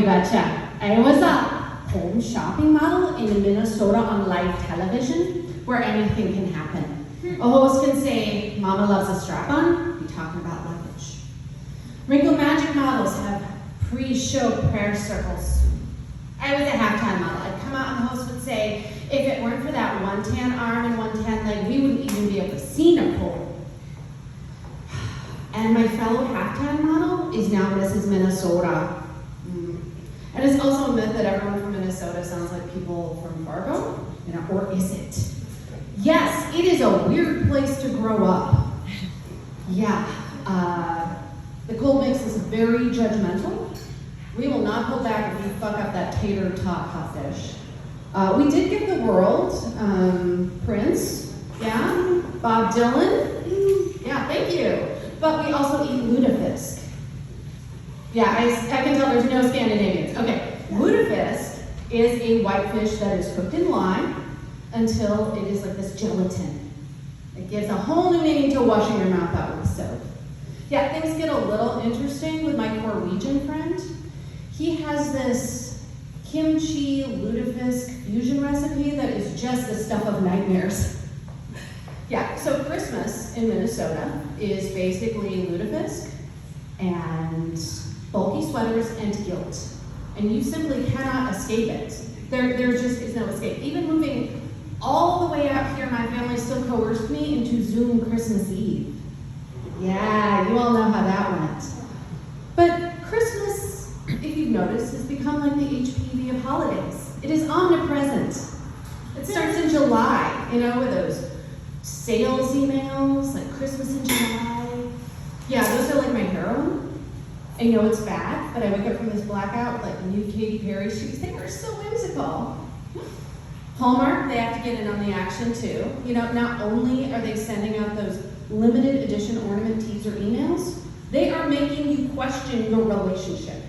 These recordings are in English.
Betcha. I was a home shopping model in Minnesota on live television where anything can happen. A host can say, Mama loves a strap-on, be talking about luggage. Wrinkle Magic models have pre-show prayer circles. I was a halftime model. I'd come out and the host would say, if it weren't for that one tan arm and one tan leg, we wouldn't even be able to see Nicole. And my fellow halftime model is now Mrs. Minnesota. And it's also a myth that everyone from Minnesota sounds like people from Fargo, or is it? Yes, it is a weird place to grow up. Yeah, the cold mix is very judgmental. We will not hold back if you fuck up that tater tot hot dish. We did give the world Prince, yeah, Bob Dylan, yeah, thank you. But we also eat lutefisk. Yeah, I can tell there's no Scandinavians. Okay, lutefisk is a whitefish that is cooked in lime until it is like this gelatin. It gives a whole new meaning to washing your mouth out with soap. Yeah, things get a little interesting with my Norwegian friend. He has this kimchi lutefisk fusion recipe that is just the stuff of nightmares. Yeah, so Christmas in Minnesota is basically lutefisk and bulky sweaters and guilt. And you simply cannot escape it. There just is no escape. Even moving all the way out here, my family still coerced me into Zoom Christmas Eve. Yeah, you all know how that went. But Christmas, if you've noticed, has become like the HPV of holidays. It is omnipresent. It starts in July, with those sales emails, like Christmas in July. Yeah, those are like my heroin. I know it's bad, but I wake up from this blackout with like new Katy Perry shoes. They are so whimsical. Hallmark, they have to get in on the action too. Not only are they sending out those limited edition ornament teaser emails, they are making you question your relationship.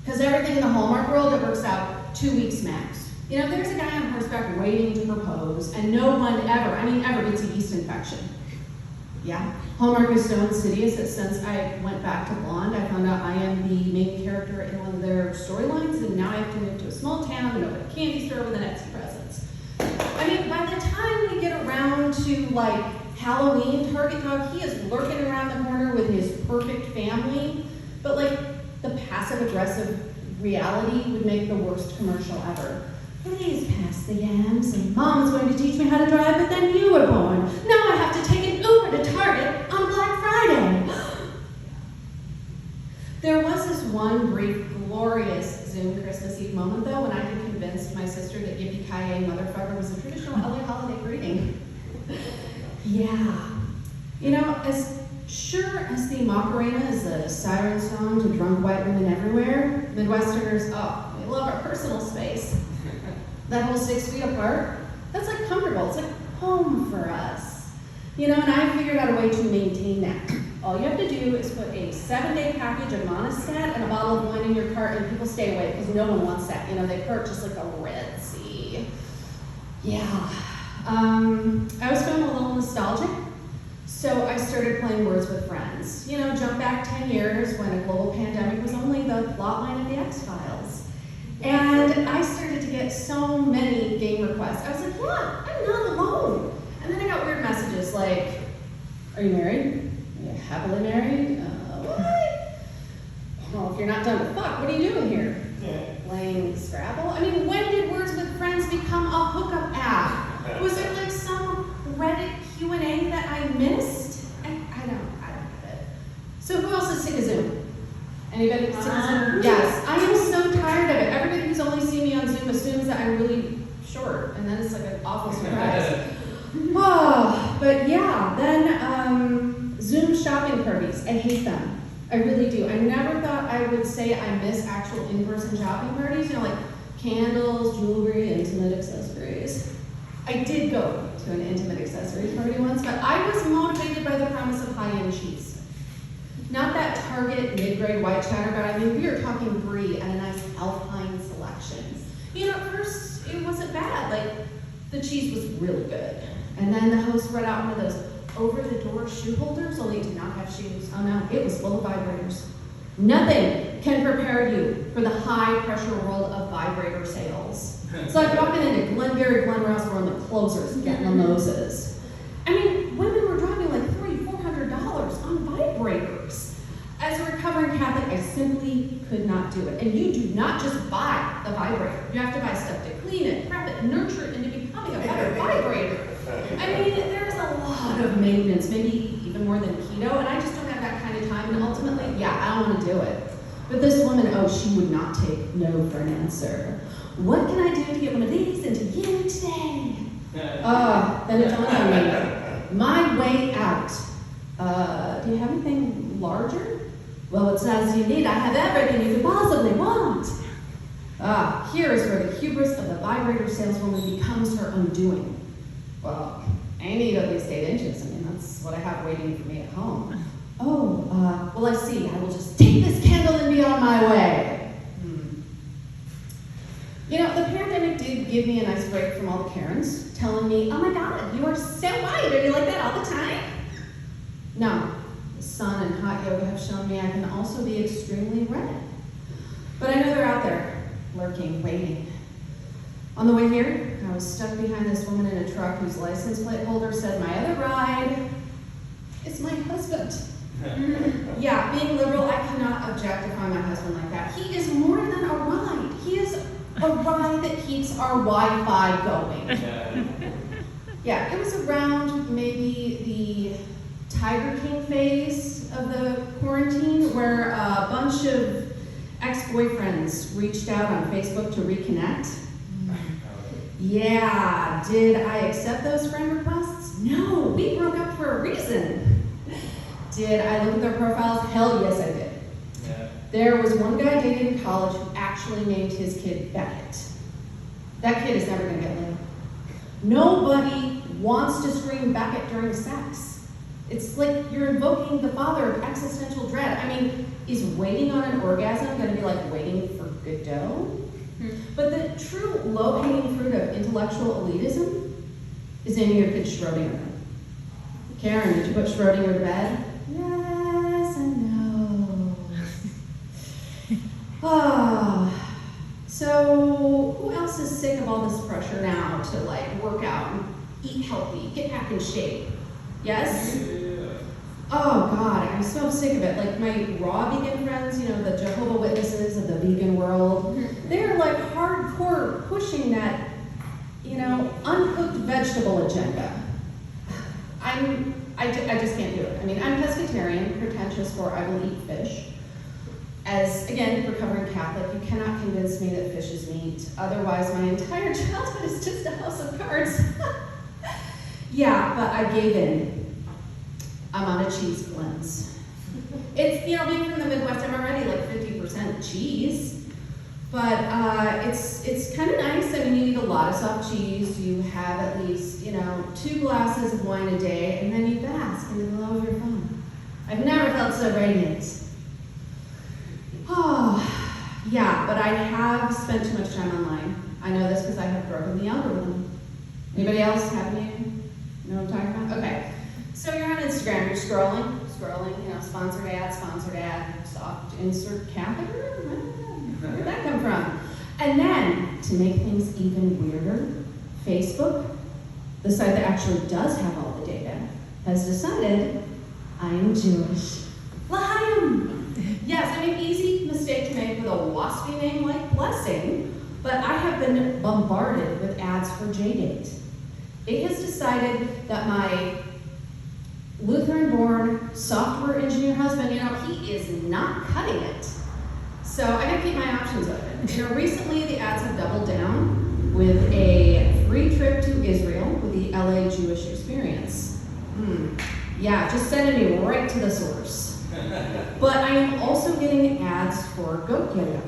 Because everything in the Hallmark world, it works out 2 weeks max. There's a guy on horseback waiting to propose, and no one ever gets a yeast infection. Yeah, Hallmark is so insidious that since I went back to Blonde, I found out I am the main character in one of their storylines, and now I have to move to a small town and open a candy store with an Etsy presents. By the time we get around to like Halloween, Target Dog, he is lurking around the corner with his perfect family, but like the passive-aggressive reality would make the worst commercial ever. Please pass the yams, and Mom is going to teach me how to drive, but then you were born. Now I have to take an Uber to Target on Black Friday. There was this one brief, glorious Zoom Christmas Eve moment, though, when I had convinced my sister that Yippee-ki-yay motherfucker was a traditional LA holiday greeting. Yeah. As sure as the Macarena is a siren song to drunk white women everywhere, Midwesterners, we love our personal space. That whole 6 feet apart, that's like comfortable. It's like home for us. And I figured out a way to maintain that. All you have to do is put a 7-day package of Monistat and a bottle of wine in your cart, and people stay away because no one wants that. They purchase like a Red Sea. Yeah. I was feeling a little nostalgic, so I started playing Words with Friends. Jump back 10 years when a global pandemic was only the plotline of the X-Files. And I started to get so many game requests. I was like, yeah, I'm not alone. And then I got weird messages like, are you married? Are you happily married? What? Well, if you're not done with fuck, what are you doing here? Playing Scrabble? When did Words with Friends become a hookup app? Was there like some Reddit Q&A that I missed? I don't get it. So who else is sick of Zoom? Anybody sick of Zoom? Yes. I am so tired of it. Everybody who's only seen me on Zoom assumes that I'm really short, and then it's like an awful surprise. But yeah, then Zoom shopping parties. I hate them. I really do. I never thought I would say I miss actual in-person shopping parties, like candles, jewelry, intimate accessories. I did go to an intimate accessories party once, but I was motivated by the promise of high-end cheese. Not that Target mid-grade white cheddar, but we are talking brie and a nice Alpine selection. At first it wasn't bad. Like the cheese was really good. And then the host brought out one of those over-the-door shoe holders, only it did not have shoes. Oh no, it was full of vibrators. Nothing can prepare you for the high-pressure world of vibrator sales. So I'd walk into Glengarry Glen Ross where the closers getting the noses. I mean, women were driving like $300-$400 on vibrators. As a recovering Catholic, I simply could not do it. And you do not just buy the vibrator. You have to buy stuff to clean it, prep it, nurture it into becoming a better vibrator. I mean, there's a lot of maintenance, maybe even more than keto, and I just don't have that kind of time. And ultimately, yeah, I don't want to do it. But this woman, oh, she would not take no for an answer. What can I do to get one of these into you today? Then it dawned on me. My way out. Do you have anything larger? Well, it says you need. I have everything you could possibly want. Here is where the hubris of the vibrator saleswoman becomes her undoing. Well, I need at least 8 inches. I mean, that's what I have waiting for me at home. Well, I see. I will just take this candle and be on my way. You know, the pandemic did give me a nice break from all the Karens telling me, oh my God, you are so white. Are you like that all the time? No. The sun and hot yoga have shown me I can also be extremely red. But I know they're out there, lurking, waiting. On the way here, I was stuck behind this woman in a truck whose license plate holder said my other ride is my husband. Yeah, being liberal, I cannot objectify my husband like that. He is more than a ride. He is a ride that keeps our Wi-Fi going. Yeah, it was around maybe the Tiger King phase of the quarantine where a bunch of ex-boyfriends reached out on Facebook to reconnect. Yeah, did I accept those friend requests? No, we broke up for a reason. Did I look at their profiles? Hell yes, I did. Yeah. There was one guy I dated in college who actually named his kid Beckett. That kid is never gonna get laid. Nobody wants to scream Beckett during sex. It's like you're invoking the father of existential dread. I mean, is waiting on an orgasm gonna be like waiting for Godot? But the true low-hanging fruit of intellectual elitism is naming your kid Schrodinger. Karen, did you put Schrodinger to bed? Yes and no. So who else is sick of all this pressure now to like work out and eat healthy, get back in shape? Yes? Yeah. Oh God, I'm so sick of it. Like my raw vegan friends, you know, the Jehovah's Witnesses of the vegan world, they're like hardcore pushing that, you know, uncooked vegetable agenda. I just can't do it. I mean, I'm pescatarian, pretentious for I will eat fish. As, again, recovering Catholic, you cannot convince me that fish is meat. Otherwise, my entire childhood is just a house of cards. Yeah, but I gave in. I'm on a cheese cleanse. It's, you know, being from the Midwest, I'm already like 50% cheese. But it's kind of nice. I mean, you eat a lot of soft cheese. You have at least, you know, 2 glasses of wine a day, and then you bask in the glow of your phone. I've never felt so radiant. Oh, yeah, but I have spent too much time online. I know this because I have broken the algorithm. Anybody else have you know what I'm talking about? Okay. So you're on Instagram, you're scrolling, you know, sponsored ad, soft insert catheter. Where did that come from? And then, to make things even weirder, Facebook, the site that actually does have all the data, has decided I'm Jewish. L'chaim! Yes, I mean, easy mistake to make with a waspy name like Blessing, but I have been bombarded with ads for JDate. It has decided that my Lutheran-born software engineer husband, you know, he is not cutting it. So I gotta keep my options open. You know, recently the ads have doubled down with a free trip to Israel with the LA Jewish Experience. Yeah, just sending me right to the source. But I am also getting ads for goat yoga.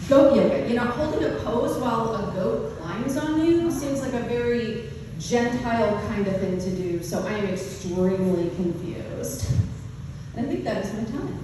Goat yoga, you know, holding a pose while a goat climbs on you seems like a very Gentile kind of thing to do, so I am extremely confused. And I think that is my time.